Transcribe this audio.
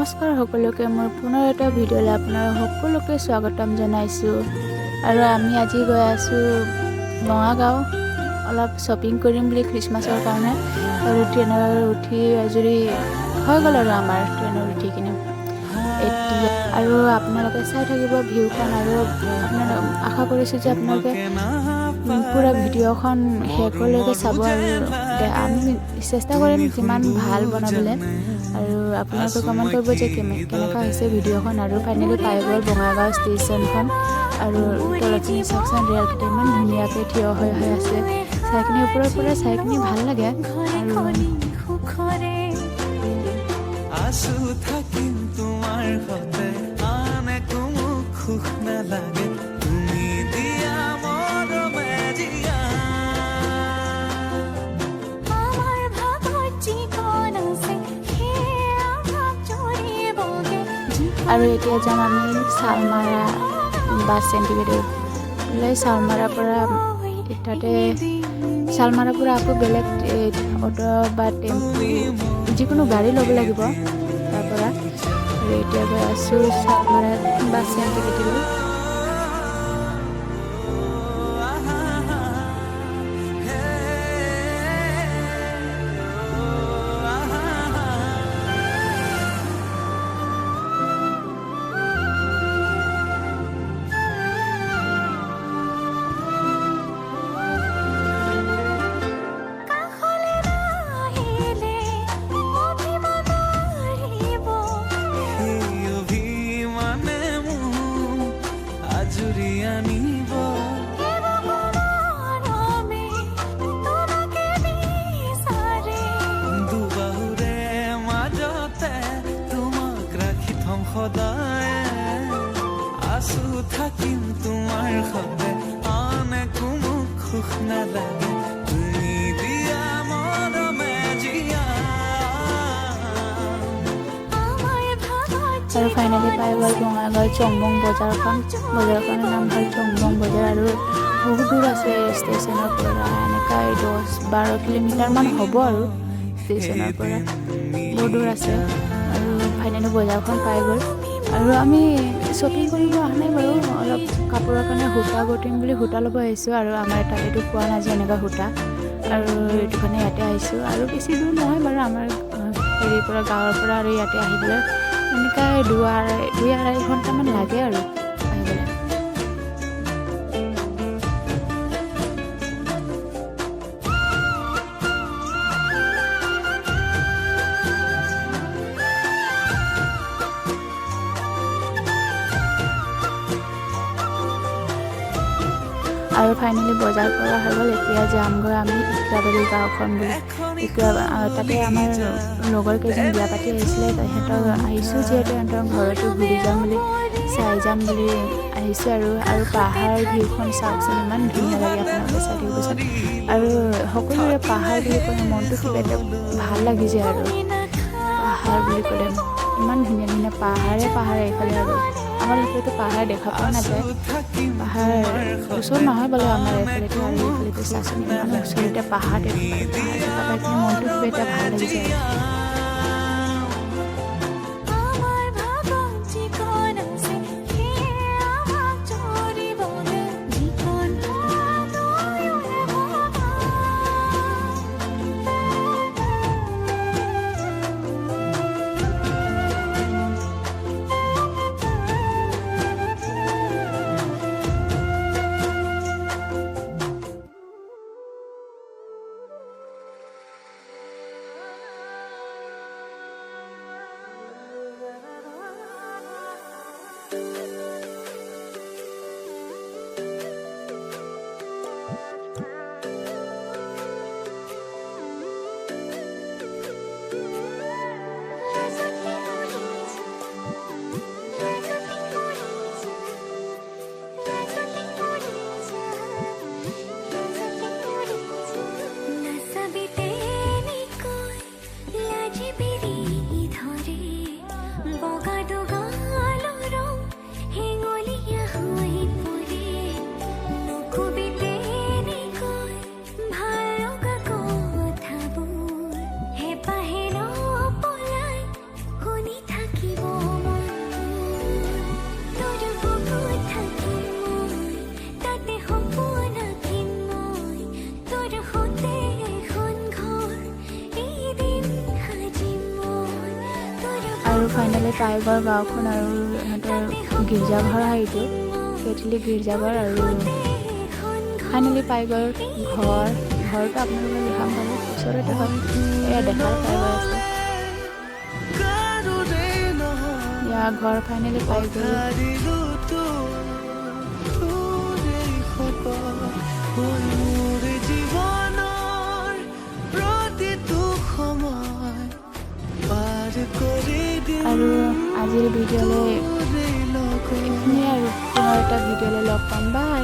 নমস্কাৰ সকলোকে মোৰ পুনৰ এটা ভিডিঅ'লৈ আপোনালোক সকলোকে স্বাগতম জনাইছোঁ। আৰু আমি আজি গৈ আছোঁ বঙাইগাঁও অলপ শ্বপিং কৰিম বুলি খ্ৰীষ্টমাছৰ কাৰণে। আৰু ট্ৰেইনত উঠি আজৰি হৈ গ'ল আৰু আমাৰ ট্ৰেইনত উঠি কিনে এতিয়া আৰু আপোনালোকে চাই থাকিব ভিউখন। আৰু আপোনালোক আশা কৰিছোঁ যে আপোনালোকে পুৰা ভিডিঅ'খন শেষলৈকে চাব। আৰু আমি চেষ্টা কৰিম যিমান ভাল বনাবলৈ। আৰু আপোনালোকে কমেণ্ট কৰিব যে কেনেকুৱা হৈছে ভিডিঅ'খন। আৰু ফাইনেলি পাই গ'ল বঙাইগাঁও ষ্টেচনখন। আৰু তলতখিনি চাওকচোন ৰেলকেইটা ইমান ধুনীয়াকৈ থিয় হৈ আছে। চাইখিনি ওপৰৰ পৰা চাইখিনি ভাল লাগে। আৰু আছো থাকিম তোমাৰ সতে আন একো মোক সুখ নালাগে তুমি দিয়া মৰমে দিয়া আমাৰ ভাগত জীৱন আছে সেয়া ভাগ জৰিবগে আৰু এতিয়া যাম আমি চালমাৰা বাছ চেণ্টিগেটলৈ। চালমাৰাৰ পৰা তাতে চালমাৰাৰ পৰা আকৌ বেলেগ অটো বা টেম্পু যিকোনো গাড়ী ল'ব লাগিব তাৰ পৰা। আৰু এতিয়া গৈ আছোঁ চালমাৰা বাছ চেণ্টিগেটলৈ। কাষলে নাহিলে অভিমান আহিব সেই অভিমানে মোক আজৰি আনিব মৰমে তোমাকে বিচাৰে দুবাহুৰে মাজতে তোমাক ৰাখি থম সদায় আছো থাকিম তোমাৰ সতে আন একো মোক সুখ নালাগে তুমি দিয়া মৰমে জিয়া আমাৰ ভাগত আৰু ফাইনেলি পাই গ'ল বঙাইগাঁও চংবং বজাৰখন। বজাৰখনৰ নাম হ'ল চংবং বজাৰ। আৰু বহুত দূৰ আছে ষ্টেচনৰ পৰা, এনেকুৱা 10-12 কিলোমিটাৰমান হ'ব আৰু ষ্টেচনৰ পৰা বহুত দূৰ আছে। আৰু ফাইনেলি বজাৰখন পাই গ'ল। আৰু আমি শ্বপিং কৰিব অহা নাই বাৰু, অলপ কাপোৰৰ কাৰণে সূতা গঠিম বুলি সূতা ল'ব আহিছোঁ। আৰু আমাৰ তাতেতো পোৱা নাযায় এনেকুৱা সূতা। আৰু এইটো কাৰণে ইয়াতে আহিছোঁ। আৰু বেছি দূৰ নহয় বাৰু আমাৰ হেৰিৰ পৰা, গাঁৱৰ পৰা আৰু ইয়াতে আহিবলৈ এনেকৈ 2-2.5 ঘণ্টামান লাগে আৰু আহিবলৈ। আৰু ফাইনেলি বজাৰ কৰা হৈ গ'ল। এতিয়া যামগৈ আমি ইকৰাবাৰী গাঁওখন বুলি। তাতে আমাৰ লগৰ কেইজন বিয়া পাতি আহিছিলে। সিহঁতক আহিছোঁ যিহেতু সিহঁতৰ ঘৰতো ঘূৰি যাম বুলি, চাই যাম বুলি আহিছোঁ। আৰু পাহাৰ ভিউখন চাওকচোন ইমান ধুনীয়া লাগে, আপোনালোকে চাই থাকিবচোন। আৰু সকলোৰে পাহাৰ বুলি ক'লে মনটো কিবা এটা ভাল লাগি যায়। আৰু পাহাৰ বুলি ক'লে ইমান ধুনীয়া ধুনীয়া পাহাৰে এইফালে। আৰু আমাৰ এইফালেতো পাহাৰ দেখা পোৱা নাযায়, পাহাৰ ওচৰত নহয় বোলে আমাৰ এইফালেতো। আৰু এইফালেতো চাচোন ইমান ওচৰতে পাহাৰ দেখা পাই কিনে মনটো কিবা এটা ভাল লাগি যায়। আমাৰ ভাগত জীৱন আছে সেয়া ভাগ জৰিবগে জীৱন তয়ো ভগৱান ফাইনেলি পাই গ'ল গাঁওখন আৰু সিহঁতৰ গীৰ্জাঘৰ এইটো কেথলিক গীৰ্জাঘৰ আৰু ফাইনেলি পাই গ'ল ঘৰটো আপোনালোকে দেখাম বাৰু ওচৰতে হয় এয়া দেখাৰ পাই গৈ আছে ইয়া ঘৰ ফাইনেলি পাই গ'ল আৰু আজিৰ ভিডিঅ'লৈ এইখিনিয়ে আৰু পুনৰ এটা ভিডিঅ'লৈ লগ পাম বাই